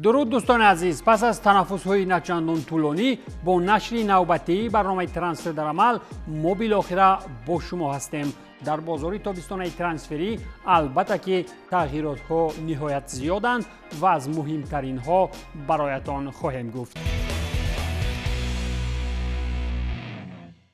درود دوستان عزیز، پس از تنفس‌های نچندان طولانی با نشر نوبتی برنامه ترانسفر در عمل ما بالاخره با شما هستیم. در بازار تابستانه ترانسفری البته که تغییرات‌ها نهایت زیادند و از مهمترین‌ها برایتان خواهیم گفت.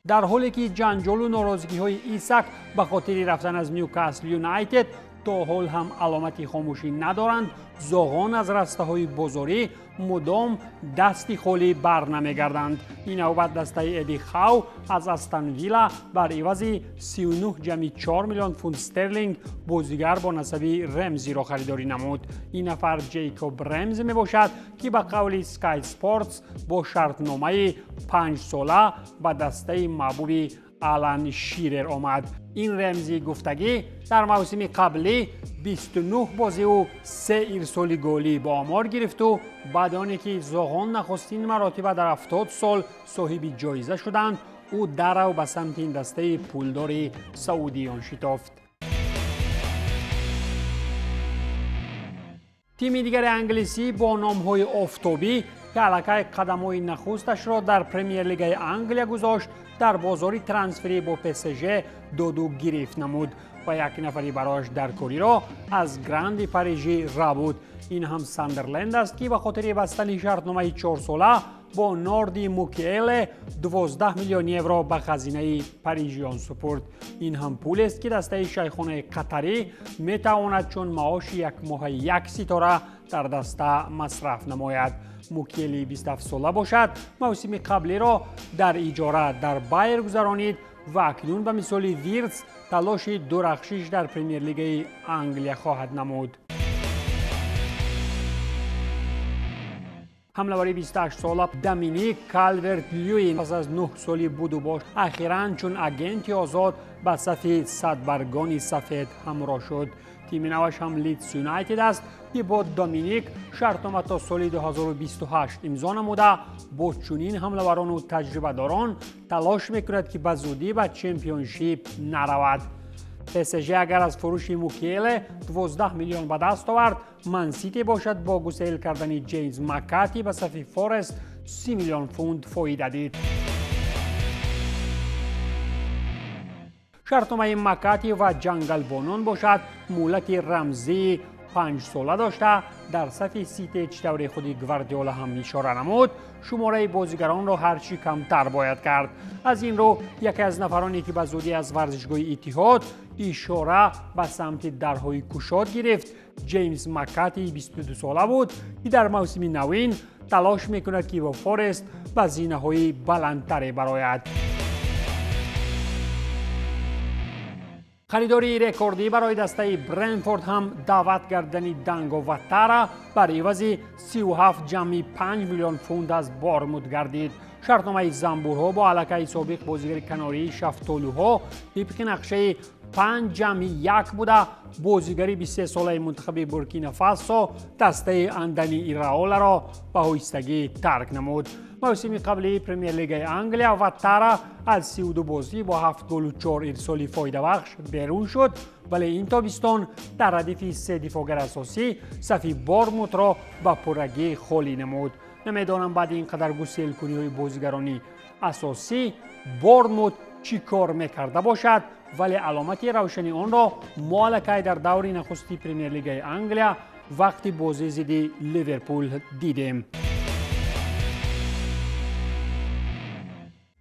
در حالی که جنجال و ناراضگی‌های ایساک به خاطر رفتن از نیوکاسل یونایتد تا حال هم علامتی خاموشی ندارند، زاغان از رسته‌های بازاری مدام دستی خالی بر نمیگردند. این نوبت دسته ادی خاو از استون ویلا بر عوض 39.4 میلیون پوند استرلینگ بازیگر با نسب رمزی را خریداری نمود. این نفر جیکوب رمز می باشد که به قول سکای اسپورتس با شرطنامه 5 ساله به دسته محبوب آلن شیرر آمد. این رمزی گفتگی در موسم قبلی 29 بازی و 3 ارسال گلی با آمار گرفت و بعد آن که زاغان نخستین مراتب در 70 سال صاحب جایزه شدند او درو به سمت این دسته پولدار سعودیان شتافت. تیم دیگر انگلیسی با نام‌های آفتابی که علاقه قدم‌های نخستش را در پرمیر لیگ انگلیا گذاشت در بازار ترانسفری با PSG دو گرفت نمود و یک نفری برایش در کاری را از گراند پاریژی را بود. این هم ساندرلند است که به خاطر بستن شرطنامه 4 ساله با ناردی موکیل 12 میلیون یورو به خزینه پاریژیان سپرد. این هم پول است که دسته شیخان قطری می تواند چون معاش یک ماه یک ستاره در دسته مصرف نماید. موکیلی 27 ساله باشد، موسم قبلی را در اجاره در بایر گذرانید و اکنون به مثال ویرتس تلاش درخشش در پرمیر لیگ انگلیا خواهد نمود. حمله‌ور 28 ساله دامینیک کالورت لوین پس از 9 سالی بود و باش اخیراً چون اگنت آزاد به صف صدبرگان سفید همراه شد. تیم نوش هم لیدز یونایتد است که با دامینیک شرطنامه تا سال 2028 امضا نموده با چنین حمله‌وران و تجربه داران تلاش میکند که به زودی به چمپیونشیپ نرود. PSG اگر از فروش موکیل 12 میلیون به دست آورد، من سیتی باشد با گسیل کردن جیمز مکاتی به صف فورست 30 میلیون پوند فایده دید. شرطنامه مکاتی و جنگل بانون باشد مولت رمزی 5 ساله داشته در صف سیتی چطور خودی گواردیولا هم اشاره نمود شماره بازیگران را هرچی کمتر باید کرد. از این رو یکی از نفرانی که به زودی از ورزشگاه اتحاد اشاره به سمت درهای گشاد گرفت جیمز مکاتی 22 ساله بود که در موسم نوین تلاش میکند که با فورست به زینه‌های بلندتری برآید. خریداری رکوردی برای دسته برنتفورد هم دعوت گردنی دانگو واتارا بر عوض 37.5 میلیون پوند از بارموت گردید. شرطنامه زنبورها با علاقه سابق بازیگر کناری شفتالوها طبق نقشه 5.1 بوده بازیگری 23 ساله منتخب بورکینافاسو دسته اندنی ایراولا را به آهستگی ترک نمود. موسم قبلی پرمیر لیگ انگلیا واتارا از 32 بازی با 7 گل و 4 ارسال فایده بخش بیرون شد ولی این تابستان در ردیف 3 دفاعگر اساسی صف بارموت را به پرگی خالی نمود. نمیدانم بعد اینقدر گسیل کنی های بازیگرانی اساسی بارموت چی کار میکرده باشد ولی علامتی روشنی آن را مالکه در دور نخستی پرمیر لیگ انگلیا وقتی بازی ضد لیورپول دیدیم.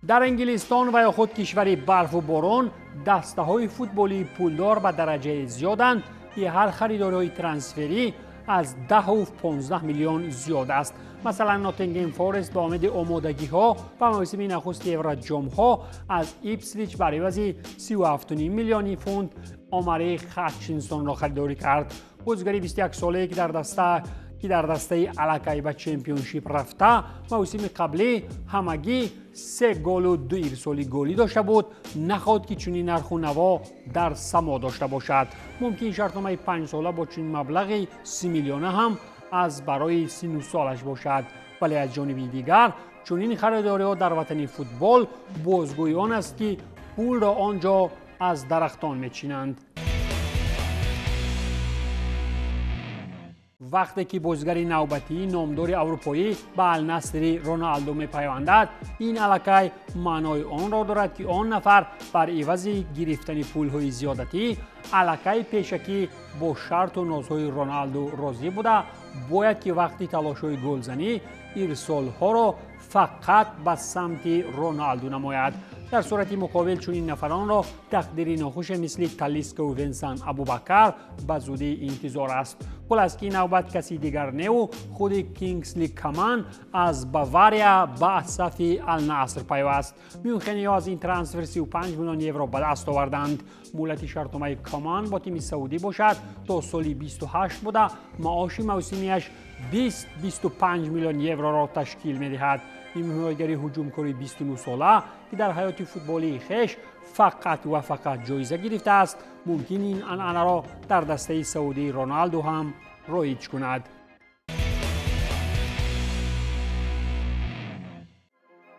در انگلستان و یا خود کشور برف و باران دسته های فوتبالی پولدار به درجه زیادند که هر خریداری ترانسفری از 10 و 15 میلیون زیاد است. مثلا ناتینگهام فورست با امید آمادگی ها و موسم نخست اورجام ها از ایپسویچ بر عوض 37.5 میلیون پوند آماری هاتچینسون را خریداری کرد. بازیگر 21 ساله که در دسته علاقه به چمپیونشیپ رفته موسم قبلی همگی 3 گل و 2 ارسال گلی داشته بود نخواد که چنین نرخ و نوا در سما داشته باشد. ممکن شرطنامه 5 ساله با چنین مبلغی 30 میلیونه هم از برای 39 سالش باشد ولی از جانب دیگر چنین خریداری ها در وطن فوتبال بازگوی آن است که پول را آنجا از درختان میچینند. وقتی که بازیگر نوبتی نامدار اروپایی به النصر رونالدو میپیوندد، این الکی معنای آن را دارد که آن نفر بر عوض گرفتن پول‌های زیادتی الکی پیشکی با شرط و نازهای رونالدو راضی بوده، باید که وقتی تلاش‌های گلزنی ارسال‌ها را فقط به سمت رونالدو نماید. در صورت مقابل چون این نفران را تقدیر ناخوش مثل تالیسکا و ونسان ابوبکر به زودی انتظار است. خلاص که نوبت کسی دیگر نه و خود کینگسلی کمان از باواریا به صف النصر پیوست. میونخنی‌ها از این ترانسفر 35 میلیون یورو به دست آوردند. مولت شرطنامه کمان با تیم سعودی باشد تا سال 28 بوده، معاش موسمیش 20-25 میلیون یورو را تشکیل می‌دهد. این مهاجر هجومکاری 29 ساله که در حیات فوتبالی خویش فقط و فقط جایزه گرفته است، ممکن این عنعنه را در دسته سعودی رونالدو هم رایج کند.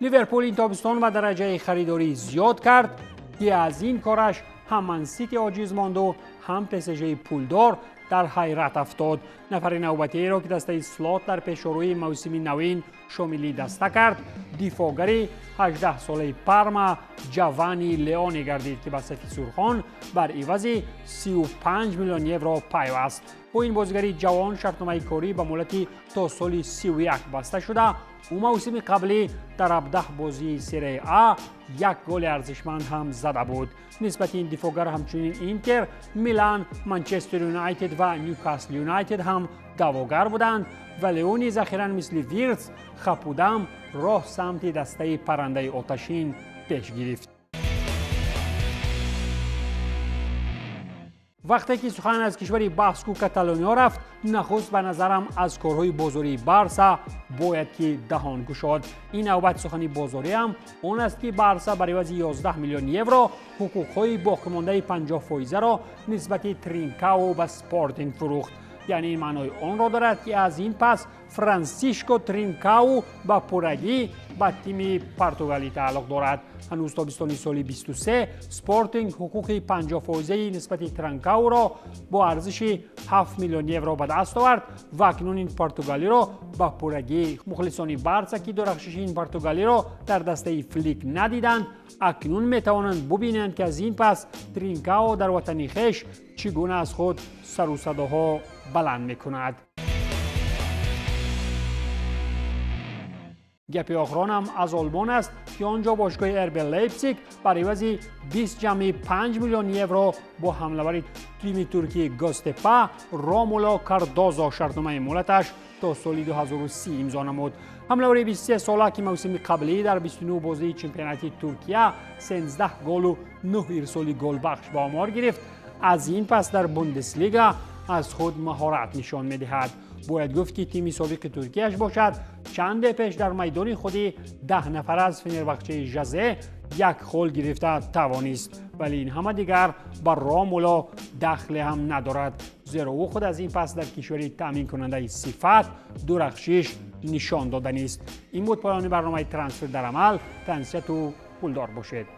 لیورپول این تابستان به درجه خریداری زیاد کرد که از این کارش هم منسیتی عاجز ماند و هم PSG پولدار در حیرت افتاد. نفر نوبتی را که دسته سلات در پیشروی موسم نوین شامل دسته کرد، دفاعگری 18 ساله پارما جوانی لیونی گردید که به صف سرخان بر عوض 35 میلیون یورو پیوست. با این بازیگری جوان شرطنامه کاری به مدت تا سال 31 بسته شده. او موسم قبلی در 17 بازی سری آ یک گل ارزشمند هم زده بود. نسبت این دفاعگر همچنین اینتر، میلان، منچستر یونایتد و نیوکاسل یونایتد هم دعواگر بودند و لیونی ذخیرا مثل ویرتس خپودم راه سمت دسته پرنده آتشین پیش گرفت. وقتی که سخن از کشور باسک و کاتالونیا رفت، نخست به نظرم از کارهای بازاری بارسا باید که دهان گشاد. این نوبت سخن بازاری هم اون است که بارسا برای عوض 11 میلیون یورو حقوقهای باقیمانده 50% را نسبت ترینکاو و سپورتینگ فروخت. یعنی این معنای آن را دارد که از این پس فرانسیسکو ترینکاو با پورگی به تیم پرتغالی تعلق دارد. هنوز تابستان سال 23 سپورتینگ حقوق 50% نسبت ترینکاو را با ارزش 7 میلیون یورو به دست آورد و اکنون این پرتغالی را با پورگی. مخلصان بارسا که درخشش این پرتغالی را در دسته فلیک ندیدند، اکنون میتوانند ببینند که از این پس ترینکاو در وطن خویش چگونه از خود سر و صداها بلند میکند. گپ آخرانم از آلمان است که آنجا باشگاه اربی لیپزیگ برای عوض 20.5 میلیون یورو با حمله‌ور تیم ترکی گازتپا رامولا کاردوزو شرطنامه مولتش تا سال 2030 امضا نمود. حمله‌ور 23 ساله که موسم قبلی در 29 بازی چمپیونات ترکیه 13 گل و 9 ارسال گل بخش به آمار گرفت، از این پس در بوندسلیگا از خود مهارت نشان می‌دهد. باید گفت که تیم سابق ترکیه‌اش باشد چند پیش در میدان خودی 10 نفر از فنربخچه ژزه یک خول گرفته توانست، ولی این همه دیگر بر رامولا دخل هم ندارد، زیرا او خود از این پس در کشوری تامین کننده صفت درخشش نشان داده است. این بود پایان برنامه ترانسفر در عمل. تنسیت و پولدار باشید.